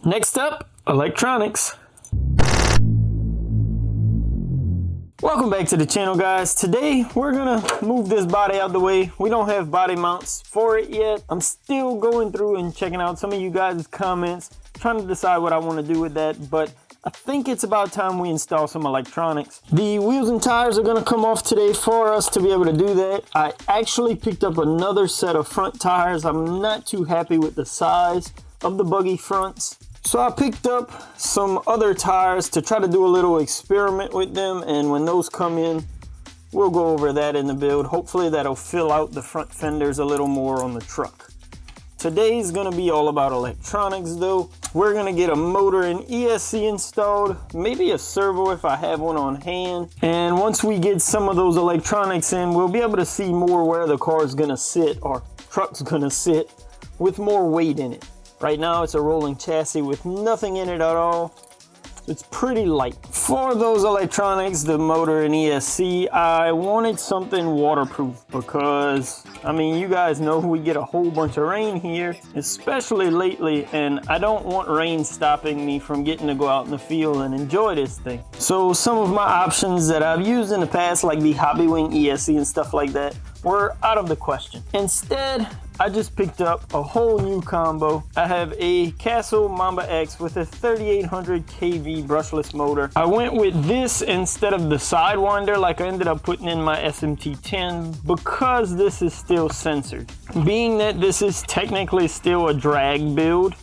Next up, electronics. Welcome back to the channel, guys. Today we're gonna move this body out the way. We don't have body mounts for it yet. I'm still going through and checking out some of you guys' comments, trying to decide what I want to do with that, but I think it's about time we install some electronics. The wheels and tires are gonna come off today for us to be able to do that. I actually picked up another set of front tires. I'm not too happy with the size of the buggy fronts. So I picked up some other tires to try to do a little experiment with them, and when those come in, we'll go over that in the build. Hopefully that'll fill out the front fenders a little more on the truck. Today's gonna be all about electronics though. We're gonna get a motor and ESC installed, maybe a servo if I have one on hand. And once we get some of those electronics in, we'll be able to see more where the car is gonna sit, or truck's gonna sit, with more weight in it. Right now it's a rolling chassis with nothing in it at all. It's pretty light. For those electronics, the motor and ESC, I wanted something waterproof because, I mean, you guys know we get a whole bunch of rain here, especially lately, and I don't want rain stopping me from getting to go out in the field and enjoy this thing. So some of my options that I've used in the past, like the Hobby Wing ESC and stuff like that, were out of the question. Instead, I just picked up a whole new combo. I have a Castle Mamba X with a 3800 kV brushless motor. I went with this instead of the Sidewinder like I ended up putting in my SMT10 because this is still censored. Being that this is technically still a drag build,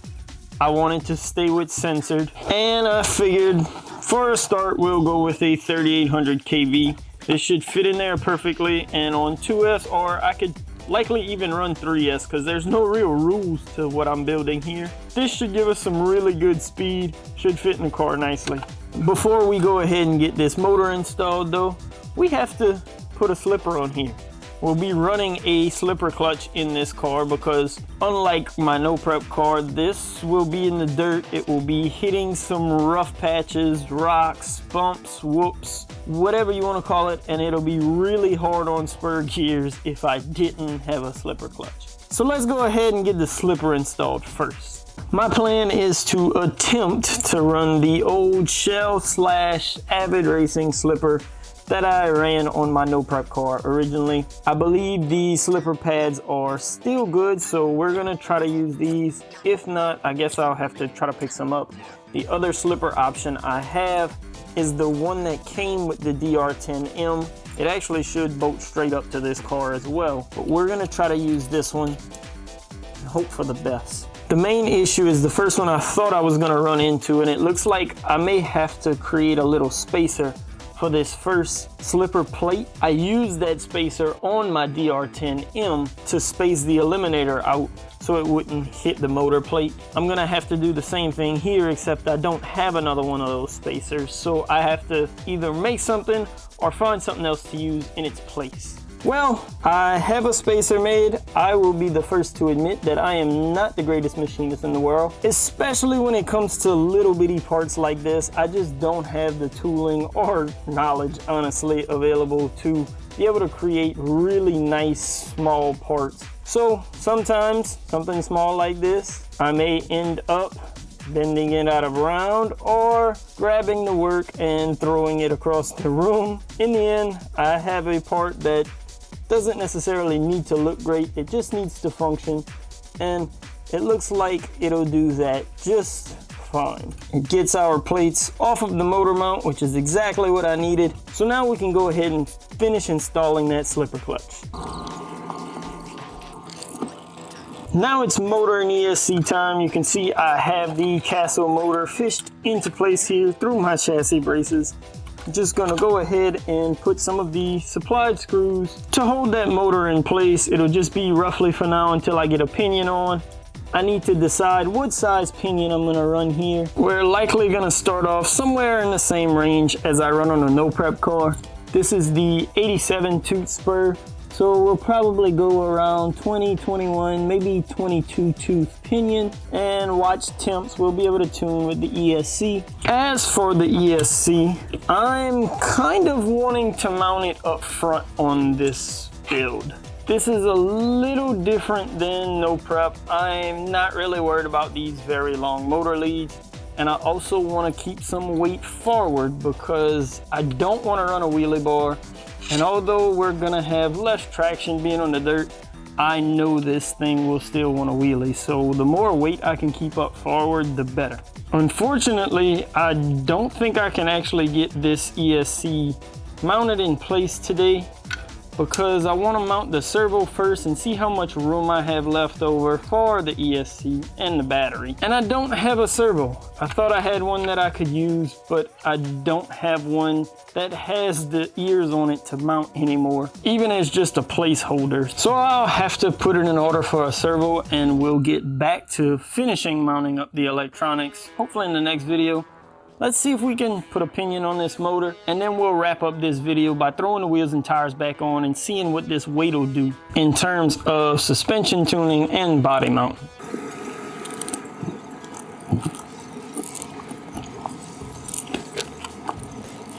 I wanted to stay with censored, and I figured for a start we'll go with a 3800 kV. This should fit in there perfectly, and on 2S, or I could likely even run 3S because there's no real rules to what I'm building here. This should give us some really good speed, should fit in the car nicely. Before we go ahead and get this motor installed though, we have to put a slipper on here. We'll be running a slipper clutch in this car because unlike my no prep car, this will be in the dirt. It will be hitting some rough patches, rocks, bumps, whoops, whatever you want to call it, and it'll be really hard on spur gears if I didn't have a slipper clutch. So let's go ahead and get the slipper installed first. My plan is to attempt to run the old Shell / Avid Racing slipper that I ran on my no prep car originally. I believe these slipper pads are still good, so we're gonna try to use these. If not, I guess I'll have to try to pick some up. The other slipper option I have is the one that came with the DR10M. It actually should bolt straight up to this car as well, but we're gonna try to use this one and hope for the best. The main issue is the first one I thought I was gonna run into, and it looks like I may have to create a little spacer for this first slipper plate. I used that spacer on my DR10M to space the eliminator out so it wouldn't hit the motor plate. I'm gonna have to do the same thing here, except I don't have another one of those spacers, so I have to either make something or find something else to use in its place. Well, I have a spacer made. I will be the first to admit that I am not the greatest machinist in the world, especially when it comes to little bitty parts like this. I just don't have the tooling or knowledge, honestly, available to be able to create really nice small parts. So sometimes something small like this, I may end up bending it out of round or grabbing the work and throwing it across the room. In the end, I have a part that doesn't necessarily need to look great, it just needs to function, and it looks like it'll do that just fine. It gets our plates off of the motor mount, which is exactly what I needed. So now we can go ahead and finish installing that slipper clutch. Now it's motor and ESC time. You can see I have the Castle motor fished into place here through my chassis braces. Just gonna go ahead and put some of the supplied screws to hold that motor in place. It'll just be roughly for now until I get a pinion on. I need to decide what size pinion I'm gonna run here. We're likely gonna start off somewhere in the same range as I run on a no prep car. This is the 87 tooth spur. So we'll probably go around 20, 21, maybe 22 tooth pinion, and watch temps we'll be able to tune with the ESC. As for the ESC, I'm kind of wanting to mount it up front on this build. This is a little different than no prep. I'm not really worried about these very long motor leads. And I also want to keep some weight forward because I don't want to run a wheelie bar. And although we're gonna have less traction being on the dirt, I know this thing will still want to wheelie. So the more weight I can keep up forward, the better. Unfortunately, I don't think I can actually get this ESC mounted in place today because I want to mount the servo first and see how much room I have left over for the ESC and the battery. And I don't have a servo. I thought I had one that I could use, but I don't have one that has the ears on it to mount anymore, even as just a placeholder. So I'll have to put it in order for a servo, and we'll get back to finishing mounting up the electronics, hopefully in the next video. Let's see if we can put a pinion on this motor, and then we'll wrap up this video by throwing the wheels and tires back on and seeing what this weight will do in terms of suspension tuning and body mount.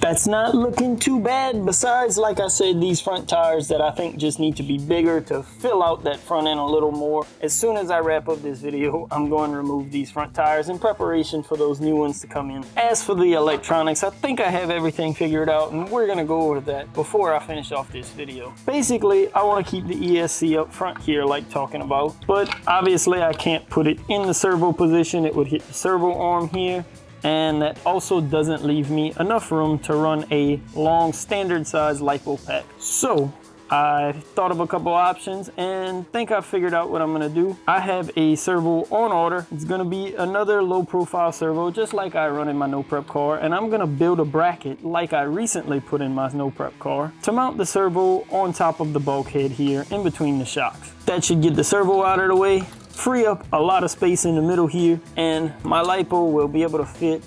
That's not looking too bad. Besides, like I said, these front tires that I think just need to be bigger to fill out that front end a little more. As soon as I wrap up this video, I'm going to remove these front tires in preparation for those new ones to come in. As for the electronics, I think I have everything figured out, and we're gonna go over that before I finish off this video. Basically, I want to keep the ESC up front here like talking about, but obviously I can't put it in the servo position. It would hit the servo arm here. And that also doesn't leave me enough room to run a long standard size LiPo pack. So I thought of a couple options and think I figured out what I'm gonna do. I have a servo on order. It's gonna be another low profile servo, just like I run in my no prep car. And I'm gonna build a bracket like I recently put in my no prep car to mount the servo on top of the bulkhead here in between the shocks. That should get the servo out of the way, free up a lot of space in the middle here, and my LiPo will be able to fit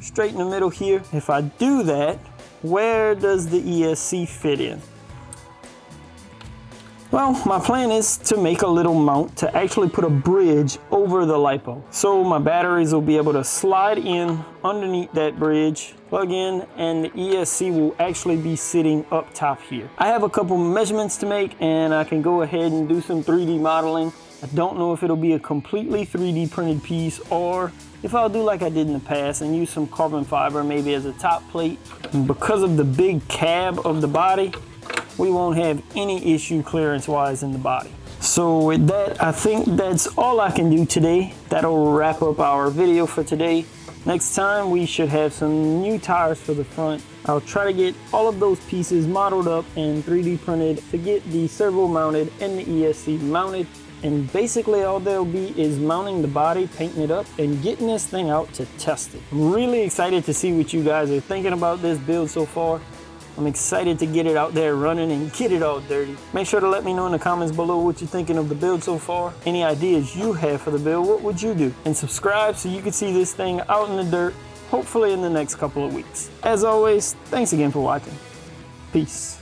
straight in the middle here. If I do that, where does the ESC fit in? Well, my plan is to make a little mount to actually put a bridge over the LiPo. So my batteries will be able to slide in underneath that bridge, plug in, and the ESC will actually be sitting up top here. I have a couple measurements to make, and I can go ahead and do some 3D modeling. I don't know if it'll be a completely 3D printed piece or if I'll do like I did in the past and use some carbon fiber maybe as a top plate. And because of the big cab of the body, we won't have any issue clearance wise in the body. So with that, I think that's all I can do today. That'll wrap up our video for today. Next time we should have some new tires for the front. I'll try to get all of those pieces modeled up and 3D printed to get the servo mounted and the ESC mounted. And basically all there'll be is mounting the body, painting it up, and getting this thing out to test it. I'm really excited to see what you guys are thinking about this build so far. I'm excited to get it out there running and get it all dirty. Make sure to let me know in the comments below what you're thinking of the build so far. Any ideas you have for the build, what would you do? And subscribe so you can see this thing out in the dirt, hopefully in the next couple of weeks. As always, thanks again for watching. Peace.